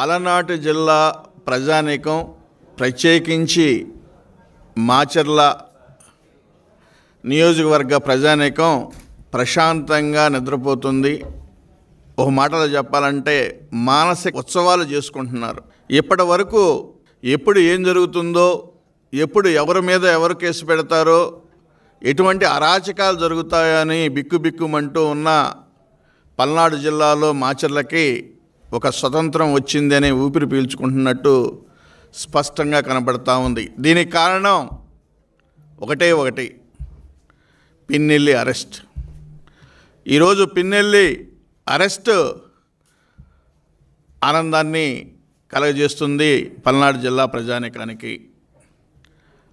పలనాటి జిల్లా ప్రజానీకం ప్రత్యేకించి మాచర్ల నియోజకవర్గ ప్రజానీకం ప్రశాంతంగా నిద్రపోతుంది. ఒక మాటలో చెప్పాలంటే మానసిక ఉత్సవాలు చేసుకుంటున్నారు. ఇప్పటి వరకు ఎప్పుడు ఏం జరుగుతుందో, ఎప్పుడు ఎవరి మీద ఎవరు కేసు పెడతారో, ఎటువంటి అరాచకాలు జరుగుతాయని బిక్కుబిక్కుమంటూ ఉన్న పల్నాడు జిల్లాలో మాచర్లకి ఒక స్వతంత్రం వచ్చిందని ఊపిరి పీల్చుకుంటున్నట్టు స్పష్టంగా కనబడతా ఉంది. దీనికి కారణం ఒకటి, పిన్నెల్లి అరెస్ట్. ఈరోజు పిన్నెల్లి అరెస్ట్ ఆనందాన్ని కలగజేస్తుంది పల్నాడు జిల్లా ప్రజానీకానికి.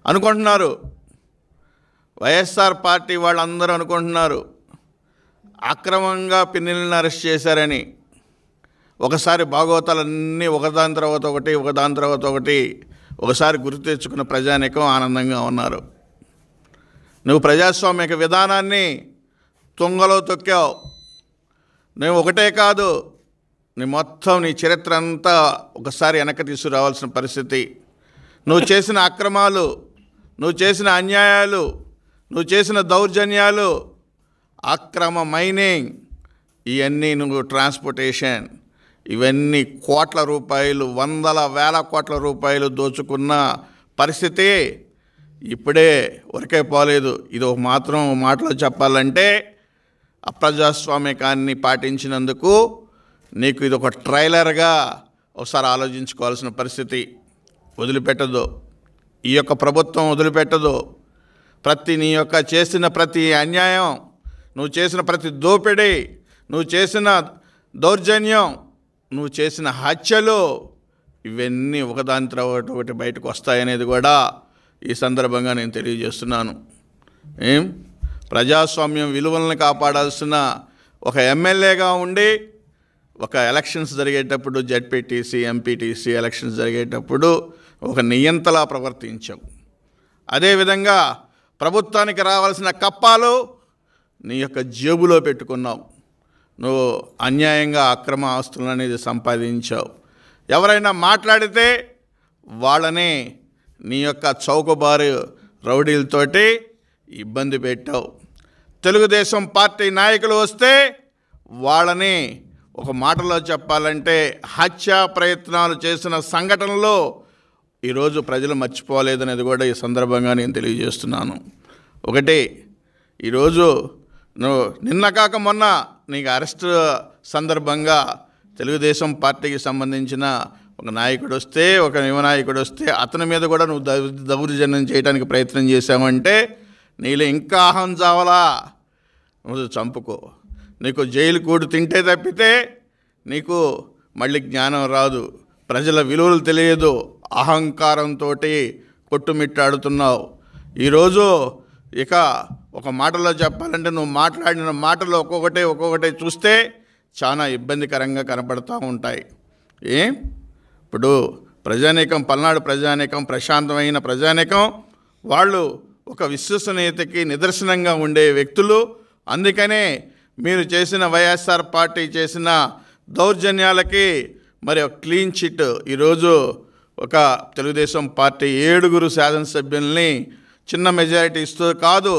అనుకుంటున్నారు, వైఎస్ఆర్ పార్టీ వాళ్ళందరూ అనుకుంటున్నారు అక్రమంగా పిన్నెల్లిని అరెస్ట్ చేశారని. ఒకసారి భాగవతాలన్నీ ఒకదాని తర్వాత ఒకటి ఒకసారి గుర్తు తెచ్చుకున్న ప్రజానీకం ఆనందంగా ఉన్నారు. నువ్వు ప్రజాస్వామిక విధానాన్ని తుంగలో తొక్కావు. నువ్వు ఒకటే కాదు, నీ చరిత్ర అంతా ఒకసారి వెనక్కి తీసుకురావాల్సిన పరిస్థితి. నువ్వు చేసిన అక్రమాలు, నువ్వు చేసిన అన్యాయాలు, నువ్వు చేసిన దౌర్జన్యాలు, అక్రమ మైనింగ్, ఇవన్నీ నువ్వు ట్రాన్స్పోర్టేషన్, ఇవన్నీ కోట్ల రూపాయలు, వందల వేల కోట్ల రూపాయలు దోచుకున్న పరిస్థితి ఇప్పుడే ఉరకే పోలేదు. ఇది ఒక మాటలో చెప్పాలంటే అప్రజాస్వామికాన్ని పాటించినందుకు నీకు ఇది ఒక ట్రైలర్గా ఒకసారి ఆలోచించుకోవాల్సిన పరిస్థితి. వదిలిపెట్టదు, ఈ యొక్క ప్రభుత్వం వదిలిపెట్టదు. నీ యొక్క చేసిన ప్రతి అన్యాయం, నువ్వు చేసిన ప్రతి దోపిడీ, నువ్వు చేసిన దౌర్జన్యం, నువ్వు చేసిన హత్యలు, ఇవన్నీ ఒకదాని తర్వాత ఒకటి బయటకు వస్తాయనేది కూడా ఈ సందర్భంగా నేను తెలియజేస్తున్నాను. ప్రజాస్వామ్యం విలువలను కాపాడాల్సిన ఒక ఎమ్మెల్యేగా ఉండి ఒక ఎలక్షన్స్ జరిగేటప్పుడు, జెడ్పీటీసీ, ఎంపీటీసీ ఎలక్షన్స్ జరిగేటప్పుడు ఒక నియంతలా ప్రవర్తించావు. అదేవిధంగా ప్రభుత్వానికి రావాల్సిన కప్పాలు నీ యొక్క జేబులో పెట్టుకున్నావు. నువ్వు అన్యాయంగా అక్రమ ఆస్తులను అనేది సంపాదించావు. ఎవరైనా మాట్లాడితే వాళ్ళని నీ యొక్క చౌకబారు రౌడీలతోటి ఇబ్బంది పెట్టావు. తెలుగుదేశం పార్టీ నాయకులు వస్తే వాళ్ళని ఒక మాటలో చెప్పాలంటే హత్యా ప్రయత్నాలు చేసిన సంఘటనలో ఈరోజు ప్రజలు మర్చిపోలేదనేది కూడా ఈ సందర్భంగా నేను తెలియజేస్తున్నాను. ఈరోజు నువ్వు నిన్న కాక మొన్న నీకు అరెస్ట్ సందర్భంగా తెలుగుదేశం పార్టీకి సంబంధించిన ఒక నాయకుడు వస్తే, ఒక యువ నాయకుడు వస్తే అతని మీద కూడా నువ్వు దౌర్జన్యం చేయడానికి ప్రయత్నం చేశావంటే నీలో ఇంకా అహం చావలా. నువ్వు చంపుకో. నీకు జైలు కూడు తింటే తప్పితే నీకు మళ్ళీ జ్ఞానం రాదు, ప్రజల విలువలు తెలియదు, అహంకారంతో కొట్టుమిట్టాడుతున్నావు. ఈరోజు ఇక ఒక మాటలో చెప్పాలంటే నువ్వు మాట్లాడిన మాటలు ఒక్కొక్కటి చూస్తే చాలా ఇబ్బందికరంగా కనపడుతూ ఉంటాయి. ఇప్పుడు ప్రజానీకం, పల్నాడు ప్రజానీకం ప్రశాంతమైన ప్రజానీకం, వాళ్ళు ఒక విశ్వసనీయతకి నిదర్శనంగా ఉండే వ్యక్తులు. అందుకనే మీరు చేసిన వైఎస్ఆర్ పార్టీ చేసిన దౌర్జన్యాలకి మరి ఒక క్లీన్ చిట్ ఈరోజు ఒక తెలుగుదేశం పార్టీ 7 శాసనసభ్యుల్ని చిన్న మెజారిటీస్తో కాదు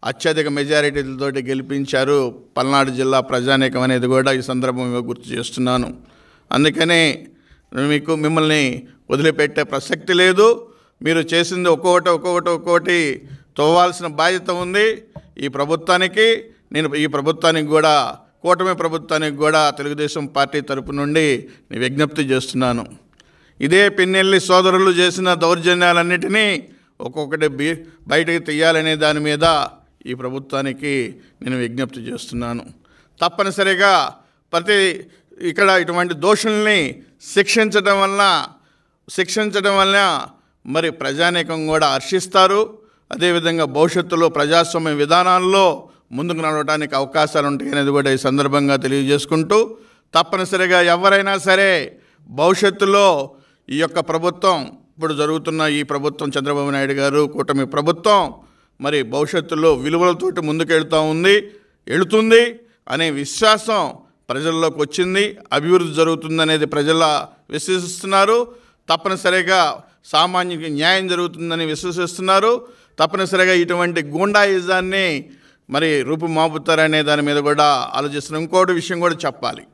అత్యధిక మెజారిటీలతో గెలిపించారు పల్నాడు జిల్లా ప్రజానీకం అనేది కూడా ఈ సందర్భంగా గుర్తు చేస్తున్నాను. అందుకనే మిమ్మల్ని వదిలిపెట్టే ప్రసక్తి లేదు. మీరు చేసింది ఒక్కొక్కటి తవ్వాల్సిన బాధ్యత ఉంది ఈ ప్రభుత్వానికి. నేను ఈ ప్రభుత్వానికి కూడా, కూటమి ప్రభుత్వానికి కూడా తెలుగుదేశం పార్టీ తరపు నుండి నేను విజ్ఞప్తి చేస్తున్నాను. ఇదే పిన్నెల్లి సోదరులు చేసిన దౌర్జన్యాలన్నిటినీ ఒక్కొక్కటి బయటకు తీయాలనే దాని మీద ఈ ప్రభుత్వానికి నేను విజ్ఞప్తి చేస్తున్నాను. తప్పనిసరిగా ఇక్కడ ఇటువంటి దోషుల్ని శిక్షించడం వలన మరి ప్రజానీకం కూడా హర్షిస్తారు. అదేవిధంగా భవిష్యత్తులో ప్రజాస్వామ్య విధానాల్లో ముందుకు నడవడానికి అవకాశాలు ఉంటాయి అనేది కూడా ఈ సందర్భంగా తెలియజేసుకుంటూ, తప్పనిసరిగా ఎవరైనా సరే భవిష్యత్తులో ఈ యొక్క ప్రభుత్వం, ఇప్పుడు జరుగుతున్న ఈ ప్రభుత్వం, చంద్రబాబు నాయుడు గారు కూటమి ప్రభుత్వం మరి భవిష్యత్తులో విలువలతోటి వెళుతుంది అనే విశ్వాసం ప్రజల్లోకి వచ్చింది. అభివృద్ధి జరుగుతుందనేది ప్రజల విశ్వసిస్తున్నారు. తప్పనిసరిగా సామాన్యునికి న్యాయం జరుగుతుందని విశ్వసిస్తున్నారు. తప్పనిసరిగా ఇటువంటి గూండాయిజాన్ని మరి రూపుమాపుతారనే దాని మీద కూడా ఆలోచిస్తున్నాం. ఇంకోటి విషయం కూడా చెప్పాలి.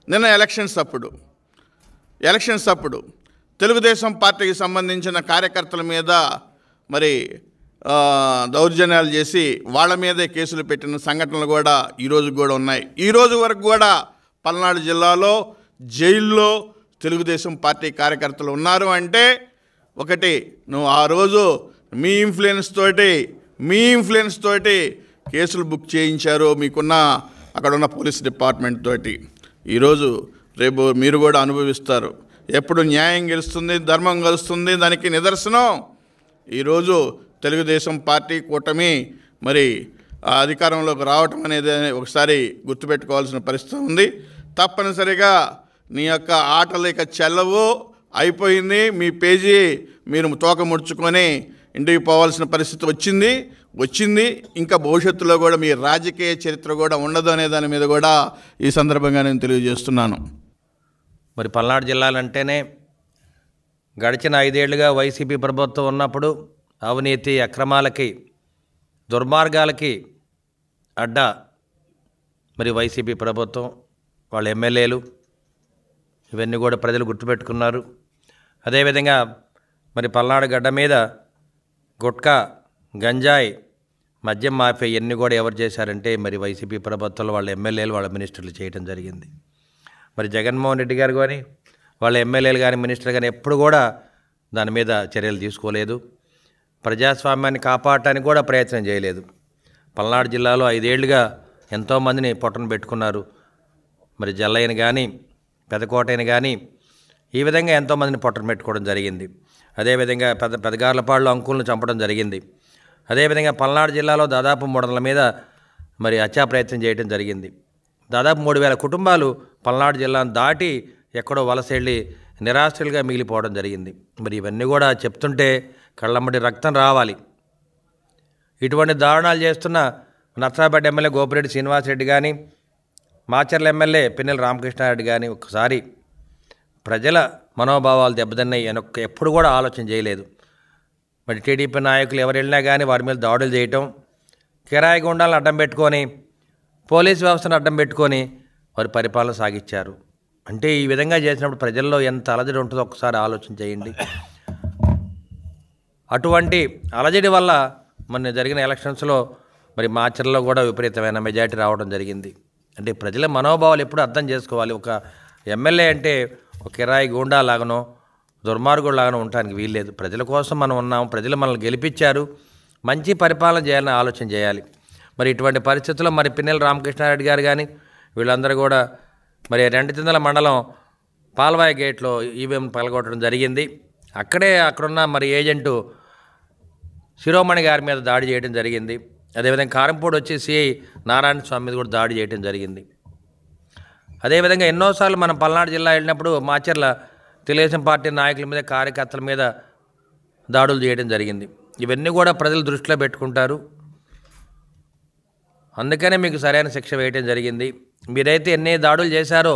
నిన్న ఎలక్షన్స్ అప్పుడు తెలుగుదేశం పార్టీకి సంబంధించిన కార్యకర్తల మీద మరి దౌర్జన్యాలు చేసి వాళ్ళ మీదే కేసులు పెట్టిన సంఘటనలు కూడా ఈరోజు కూడా ఉన్నాయి. ఈరోజు వరకు కూడా పల్నాడు జిల్లాలో జైల్లో తెలుగుదేశం పార్టీ కార్యకర్తలు ఉన్నారు అంటే ఒకటి, నువ్వు ఆ రోజు మీ ఇన్ఫ్లుయెన్స్ తోటి కేసులు బుక్ చేయించారు మీకున్న అక్కడున్న పోలీస్ డిపార్ట్మెంట్ తోటి. ఈరోజు రేపు మీరు కూడా అనుభవిస్తారు. ఎప్పుడు న్యాయం గెలుస్తుంది, ధర్మం గెలుస్తుంది, దానికి నిదర్శనం ఈరోజు తెలుగుదేశం పార్టీ కూటమి మరి అధికారంలోకి రావటం అనేది ఒకసారి గుర్తుపెట్టుకోవాల్సిన పరిస్థితి ఉంది. తప్పనిసరిగా నీ యొక్క ఆటలు ఇక చెల్లవు, అయిపోయింది. మీ పేజీ మీరు తోక ముడుచుకొని ఇంటికి పోవాల్సిన పరిస్థితి వచ్చింది. ఇంకా భవిష్యత్తులో కూడా మీ రాజకీయ చరిత్ర కూడా ఉండదు అనే దాని మీద కూడా ఈ సందర్భంగా నేను తెలియజేస్తున్నాను. మరి పల్నాడు జిల్లాలంటేనే గడిచిన 5 ఏళ్లుగా వైసీపీ ప్రభుత్వం ఉన్నప్పుడు అవినీతి, అక్రమాలకి, దుర్మార్గాలకి అడ్డా మరి వైసీపీ ప్రభుత్వం, వాళ్ళ ఎమ్మెల్యేలు, ఇవన్నీ కూడా ప్రజలు గుర్తుపెట్టుకున్నారు. అదేవిధంగా మరి పల్నాడు గడ్డ మీద గుట్కా, గంజాయి, మద్యం మాఫియా ఇవన్నీ కూడా ఎవరు చేశారంటే మరి వైసీపీ ప్రభుత్వంలో వాళ్ళ ఎమ్మెల్యేలు, వాళ్ళ మినిస్టర్లు చేయడం జరిగింది. మరి జగన్మోహన్ రెడ్డి గారు కానీ వాళ్ళ ఎమ్మెల్యేలు కానీ మినిస్టర్లు కానీ ఎప్పుడు కూడా దాని మీద చర్యలు తీసుకోలేదు. ప్రజాస్వామ్యాన్ని కాపాడటానికి కూడా ప్రయత్నం చేయలేదు. పల్నాడు జిల్లాలో 5 ఏళ్లుగా ఎంతోమందిని పొట్టను పెట్టుకున్నారు. మరి జల్లయ్యని కానీ పెదకోటని కానీ ఈ విధంగా ఎంతోమందిని పొట్టను పెట్టుకోవడం జరిగింది. అదేవిధంగా పెదగార్లపాడులో అంకులను చంపడం జరిగింది. అదేవిధంగా పల్నాడు జిల్లాలో దాదాపు 300 మీద మరి హత్యా ప్రయత్నం చేయడం జరిగింది. దాదాపు 3000 కుటుంబాలు పల్నాడు జిల్లాను దాటి ఎక్కడో వలస వెళ్ళి నిరాశ్రులుగా మిగిలిపోవడం జరిగింది. మరి ఇవన్నీ కూడా చెప్తుంటే కళ్ళమ్మటి రక్తం రావాలి. ఇటువంటి దారుణాలు చేస్తున్న నర్సరావుపేట ఎమ్మెల్యే గోపిరెడ్డి శ్రీనివాసరెడ్డి కానీ, మాచర్ల ఎమ్మెల్యే పిన్నెల రామకృష్ణారెడ్డి కానీ ఒక్కసారి ప్రజల మనోభావాలు దెబ్బతిన్నాయి అని ఎప్పుడు కూడా ఆలోచన చేయలేదు. మరి టీడీపీ నాయకులు ఎవరు వెళ్ళినా కానీ వారి మీద దాడులు చేయటం, కిరాయి గుండాలను అడ్డం పెట్టుకొని, పోలీసు వ్యవస్థను అడ్డం పెట్టుకొని వారి పరిపాలన సాగించారు. అంటే ఈ విధంగా చేసినప్పుడు ప్రజల్లో ఎంత అలజడి ఉంటుందో ఒకసారి ఆలోచన చేయండి. అటువంటి అలజడి వల్ల మొన్న జరిగిన ఎలక్షన్స్లో మరి మాచర్లలో కూడా విపరీతమైన మెజారిటీ రావడం జరిగింది. అంటే ప్రజల మనోభావాలు ఎప్పుడు అర్థం చేసుకోవాలి. ఒక ఎమ్మెల్యే అంటే ఒక కిరాయి గూండా లాగానో దుర్మార్గుడు లాగానో ఉండడానికి వీల్లేదు. ప్రజల కోసం మనం ఉన్నాం, ప్రజలు మనల్ని గెలిపించారు, మంచి పరిపాలన చేయాలని ఆలోచన చేయాలి. మరి ఇటువంటి పరిస్థితుల్లో మరి పిన్నెల రామకృష్ణారెడ్డి గారు కానీ వీళ్ళందరూ కూడా మరి రెండతిందల మండలం పాల్వాయి గేట్లో ఈవీఎం పగలగొట్టడం జరిగింది. అక్కడున్న మరి ఏజెంటు శిరోమణి గారి మీద దాడి చేయడం జరిగింది. అదేవిధంగా కారంపూడి వచ్చి సిఐ నారాయణ స్వామి మీద కూడా దాడి చేయడం జరిగింది. అదేవిధంగా ఎన్నోసార్లు మనం పల్నాడు జిల్లా వెళ్ళినప్పుడు మాచర్ల తెలుగుదేశం పార్టీ నాయకుల మీద, కార్యకర్తల మీద దాడులు చేయడం జరిగింది. ఇవన్నీ కూడా ప్రజలు దృష్టిలో పెట్టుకుంటారు. అందుకనే మీకు సరైన శిక్ష వేయటం జరిగింది. మీరైతే ఎన్ని దాడులు చేశారో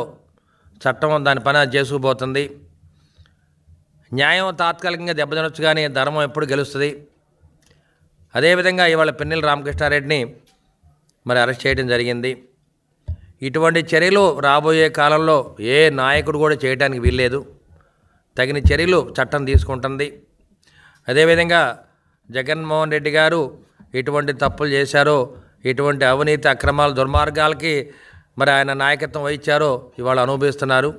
చట్టం దాని పని చేసుకుపోతుంది. న్యాయం తాత్కాలికంగా దెబ్బతినొచ్చు కానీ ధర్మం ఎప్పుడు గెలుస్తుంది. అదేవిధంగా ఇవాళ పిన్నెల రామకృష్ణారెడ్డిని మరి అరెస్ట్ చేయడం జరిగింది. ఇటువంటి చర్యలు రాబోయే కాలంలో ఏ నాయకుడు కూడా చేయడానికి వీల్లేదు. తగిన చర్యలు చట్టం తీసుకుంటుంది. అదేవిధంగా జగన్మోహన్ రెడ్డి గారు ఎటువంటి తప్పులు చేశారో, ఎటువంటి అవినీతి, అక్రమాలు, దుర్మార్గాలకి మరి ఆయన నాయకత్వం వహించారో ఇవాళ అనుభవిస్తున్నారు.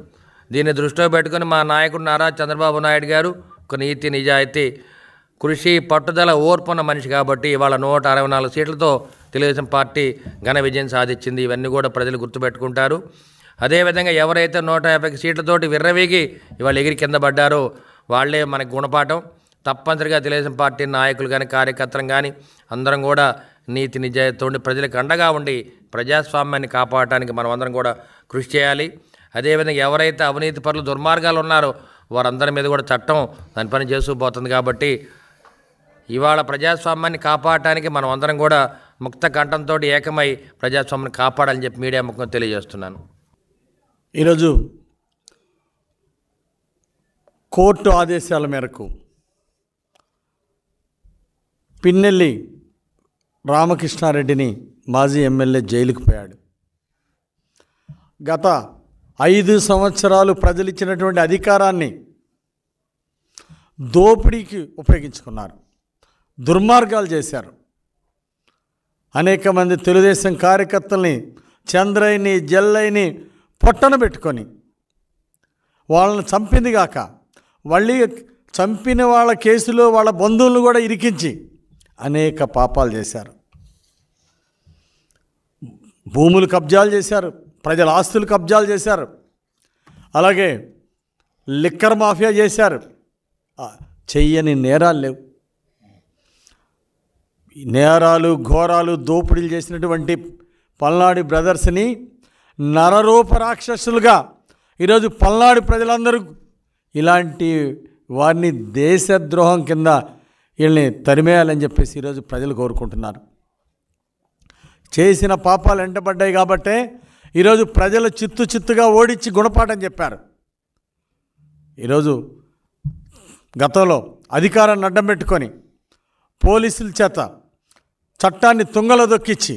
దీన్ని దృష్టిలో పెట్టుకుని మా నాయకుడు నారా చంద్రబాబు నాయుడు గారు ఒక నీతి, నిజాయితీ, కృషి, పట్టుదల, ఓర్పున్న మనిషి కాబట్టి ఇవాళ 164 సీట్లతో తెలుగుదేశం పార్టీ ఘన విజయం సాధించింది. ఇవన్నీ కూడా ప్రజలు గుర్తుపెట్టుకుంటారు. అదేవిధంగా ఎవరైతే 150 సీట్లతోటి విర్రవీగి ఇవాళ ఎగిరి కింద పడ్డారో వాళ్లే మనకు గుణపాఠం. తప్పనిసరిగా తెలుగుదేశం పార్టీ నాయకులు కానీ, కార్యకర్తలు కానీ అందరం కూడా నీతి, నిజాయితీతో ఉండి ప్రజలకు అండగా ఉండి ప్రజాస్వామ్యాన్ని కాపాడటానికి మనం అందరం కూడా కృషి చేయాలి. అదేవిధంగా ఎవరైతే అవినీతి పరులు, దుర్మార్గాలు ఉన్నారో వారందరి మీద కూడా చట్టం దాని పని చేసుకుపోతుంది. కాబట్టి ఇవాళ ప్రజాస్వామ్యాన్ని కాపాడటానికి మనం అందరం కూడా ముక్త కంఠంతో ఏకమై ప్రజాస్వామ్యాన్ని కాపాడాలని చెప్పి మీడియా ముఖంగా తెలియజేస్తున్నాను. ఈరోజు కోర్టు ఆదేశాల మేరకు పిన్నెల్లి రామకృష్ణారెడ్డిని మాజీ ఎమ్మెల్యే జైలుకు పోయాడు. గత 5 సంవత్సరాలు ప్రజలు ఇచ్చినటువంటి అధికారాన్ని దోపిడీకి ఉపయోగించుకున్నారు, దుర్మార్గాలు చేశారు. అనేక మంది తెలుగుదేశం కార్యకర్తల్ని చంద్రయ్యని జల్లయ్యని పొట్టన పెట్టుకొని వాళ్ళని చంపింది కాక మళ్ళీ చంపిన వాళ్ళ కేసులో వాళ్ళ బంధువులను కూడా ఇరికించి అనేక పాపాలు చేశారు. భూములు కబ్జాలు చేశారు, ప్రజల ఆస్తులు కబ్జాలు చేశారు, అలాగే లిక్కర్ మాఫియా చేశారు. చెయ్యని నేరాలు లేవు. నేరాలు ఘోరాలు దోపిడీలు చేసినటువంటి పల్నాడు బ్రదర్స్ని నరరూప రాక్షసులుగా ఈరోజు పల్నాడు ప్రజలందరూ ఇలాంటి వారిని దేశద్రోహం కింద వీళ్ళని తరిమేయాలని చెప్పేసి ఈరోజు ప్రజలు కోరుకుంటున్నారు. చేసిన పాపాలు వెంటబడ్డాయి కాబట్టే ఈరోజు ప్రజలు చిత్తుగా ఓడించి గుణపాఠం చెప్పారు. ఈరోజు గతంలో అధికారాన్ని అడ్డం పెట్టుకొని పోలీసుల చేత చట్టాన్ని తుంగలో దొక్కించి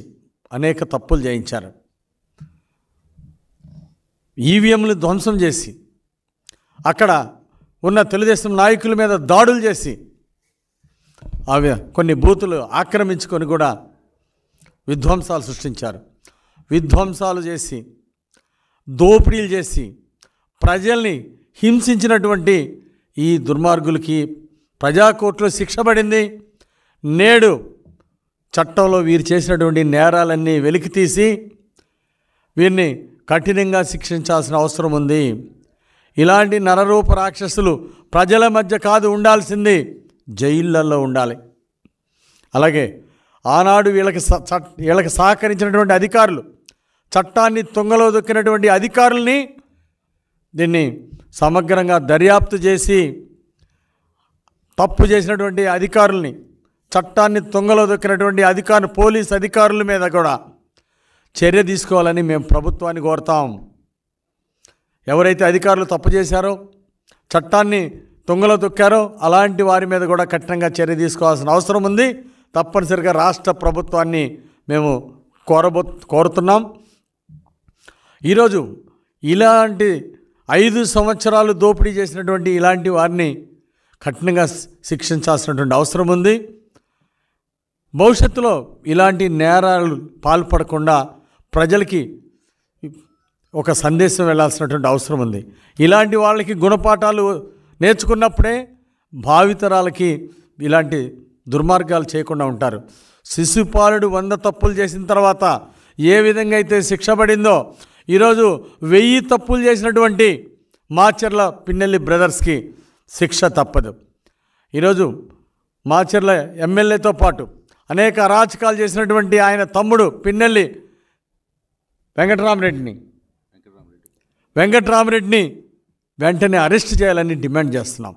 అనేక తప్పులు చేయించారు. ఈవీఎంలు ధ్వంసం చేసి అక్కడ ఉన్న తెలుగుదేశం నాయకుల మీద దాడులు చేసి అవి కొన్ని బూతులు ఆక్రమించుకొని కూడా విధ్వంసాలు సృష్టించారు. విధ్వంసాలు చేసి దోపిడీలు చేసి ప్రజల్ని హింసించినటువంటి ఈ దుర్మార్గులకి ప్రజాకోర్టులో శిక్ష పడింది. నేడు చట్టంలో వీరు చేసినటువంటి నేరాలన్నీ వెలికితీసి వీరిని కఠినంగా శిక్షించాల్సిన అవసరం ఉంది. ఇలాంటి నరరూప రాక్షసులు ప్రజల మధ్య కాదు ఉండాల్సింది, జైళ్ళల్లో ఉండాలి. అలాగే ఆనాడు వీళ్ళకి సహకరించినటువంటి అధికారులు, చట్టాన్ని తుంగలో దొక్కినటువంటి అధికారుల్ని దీన్ని సమగ్రంగా దర్యాప్తు చేసి తప్పు చేసినటువంటి అధికారుల్ని, చట్టాన్ని తుంగలో దొక్కినటువంటి పోలీస్ అధికారుల మీద కూడా చర్య తీసుకోవాలని మేము ప్రభుత్వాన్ని కోరుతాం. ఎవరైతే అధికారులు తప్పు చేశారో, చట్టాన్ని తుంగలో దొక్కారో అలాంటి వారి మీద కూడా కఠినంగా చర్య తీసుకోవాల్సిన అవసరం ఉంది. తప్పనిసరిగా రాష్ట్ర ప్రభుత్వాన్ని మేము కోరుతున్నాం. ఈరోజు ఇలాంటి 5 సంవత్సరాలు దోపిడీ చేసినటువంటి ఇలాంటి వారిని కఠినంగా శిక్షించాల్సినటువంటి అవసరం ఉంది. భవిష్యత్తులో ఇలాంటి నేరాలు పాల్పడకుండా ప్రజలకి ఒక సందేశం వెళ్ళాల్సినటువంటి అవసరం ఉంది. ఇలాంటి వాళ్ళకి గుణపాఠాలు నేర్చుకున్నప్పుడే భావితరాలకి ఇలాంటి దుర్మార్గాలు చేయకుండా ఉంటారు. శిశుపాలుడు 100 తప్పులు చేసిన తర్వాత ఏ విధంగా అయితే శిక్ష పడిందో ఈరోజు 1000 తప్పులు చేసినటువంటి మాచర్ల పిన్నెల్లి బ్రదర్స్కి శిక్ష తప్పదు. ఈరోజు మాచర్ల ఎమ్మెల్యేతో పాటు అనేక అరాచకాలు చేసినటువంటి ఆయన తమ్ముడు పిన్నెల్లి వెంకటరామరెడ్డిని వెంటనే అరెస్ట్ చేయాలని డిమాండ్ చేస్తున్నాం.